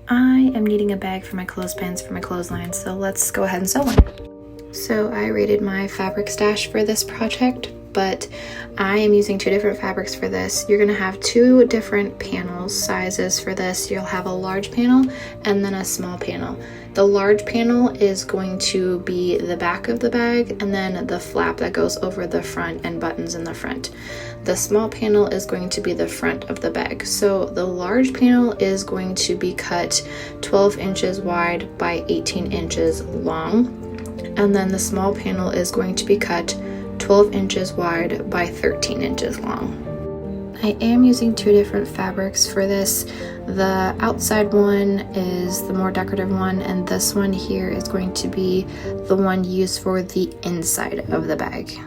I am needing a bag for my clothespins for my clothesline, so let's go ahead and sew one. So I rated my fabric stash for this project, but I am using 2 different fabrics for this. You're gonna have 2 different panels sizes for this. You'll have a large panel and then a small panel. The large panel is going to be the back of the bag and then the flap that goes over the front and buttons in the front. The small panel is going to be the front of the bag. So the large panel is going to be cut 12 inches wide by 18 inches long. And then the small panel is going to be cut 12 inches wide by 13 inches long. I am using 2 different fabrics for this. The outside one is the more decorative one, and this one here is going to be the one used for the inside of the bag.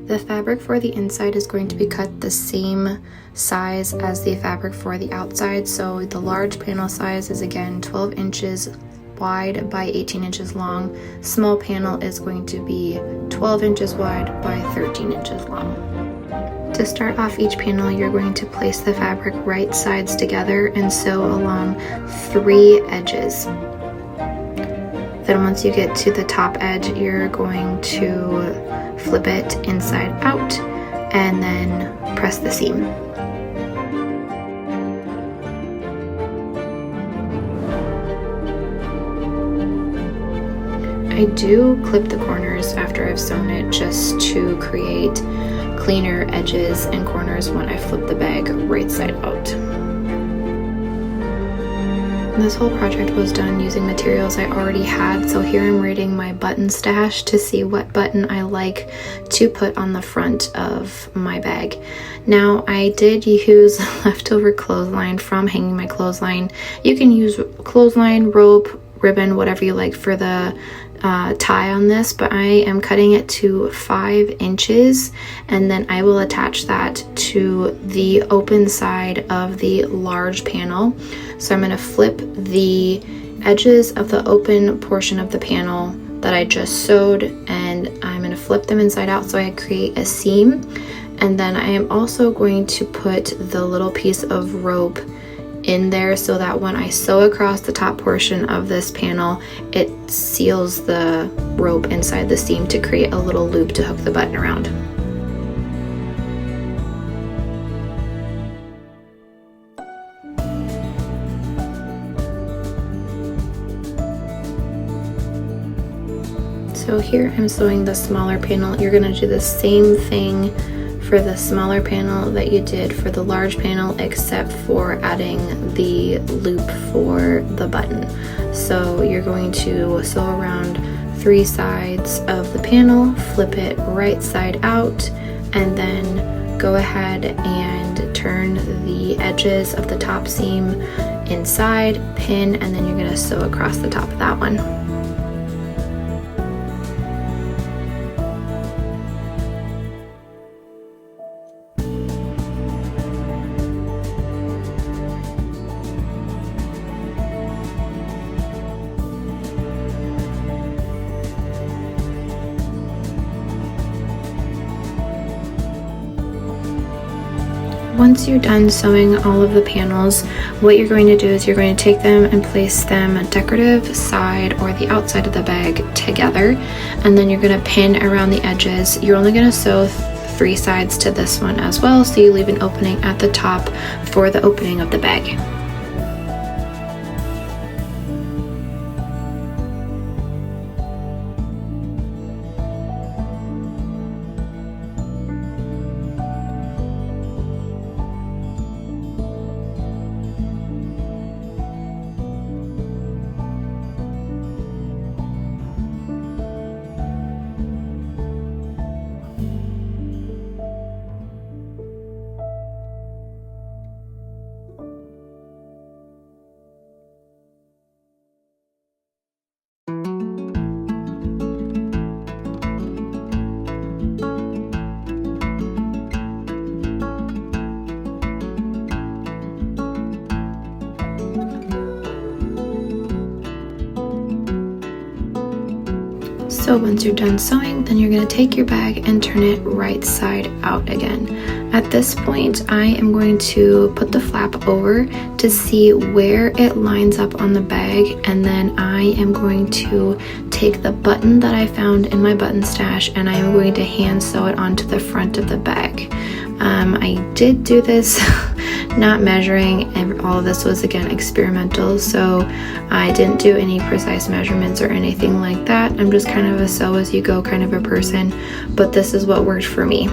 The fabric for the inside is going to be cut the same size as the fabric for the outside. So the large panel size is again 12 inches wide by 18 inches long. Small panel is going to be 12 inches wide by 13 inches long. To start off each panel, you're going to place the fabric right sides together and sew along 3 edges. Then once you get to the top edge, you're going to flip it inside out and then press the seam. I do clip the corners after I've sewn it just to create cleaner edges and corners when I flip the bag right side out. This whole project was done using materials I already had, so here I'm rating my button stash to see what button I like to put on the front of my bag. Now, I did use leftover clothesline from hanging my clothesline. You can use clothesline, rope, ribbon, whatever you like for the tie on this, but I am cutting it to 5 inches, and then I will attach that to the open side of the large panel. So I'm going to flip the edges of the open portion of the panel that I just sewed, and I'm going to flip them inside out so I create a seam. And then I am also going to put the little piece of rope in there so that when I sew across the top portion of this panel, it seals the rope inside the seam to create a little loop to hook the button around. So here I'm sewing the smaller panel. You're gonna do the same thing for the smaller panel that you did for the large panel, except for adding the loop for the button. So you're going to sew around 3 sides of the panel, flip it right side out, and then go ahead and turn the edges of the top seam inside, pin, and then you're going to sew across the top of that one. Once you're done sewing all of the panels, what you're going to do is you're going to take them and place them decorative side or the outside of the bag together, and then you're going to pin around the edges. You're only going to sew 3 sides to this one as well, so you leave an opening at the top for the opening of the bag. So once you're done sewing, then you're going to take your bag and turn it right side out again. At this point, I am going to put the flap over to see where it lines up on the bag, and then I am going to take the button that I found in my button stash and I am going to hand sew it onto the front of the bag. I did do this not measuring, and all of this was again experimental, so I didn't do any precise measurements or anything like that. I'm just kind of a sew as you go kind of a person, but this is what worked for me.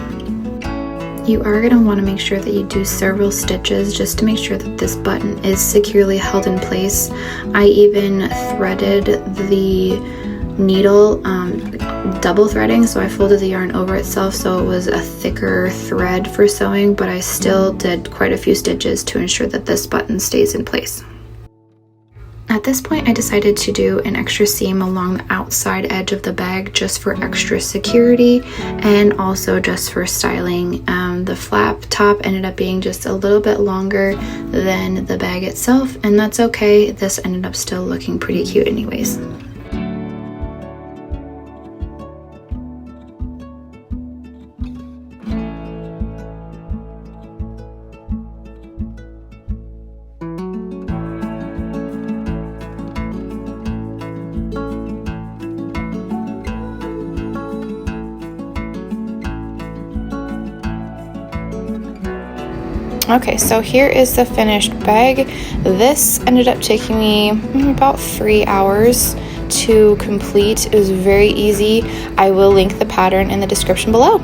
You are going to want to make sure that you do several stitches just to make sure that this button is securely held in place. I even threaded the needle double threading, so I folded the yarn over itself so it was a thicker thread for sewing, but I still did quite a few stitches to ensure that this button stays in place. At this point, I decided to do an extra seam along the outside edge of the bag just for extra security and also just for styling. The flap top ended up being just a little bit longer than the bag itself, and that's okay. This ended up still looking pretty cute anyways. Okay, so here is the finished bag. This ended up taking me about 3 hours to complete. It was very easy. I will link the pattern in the description below.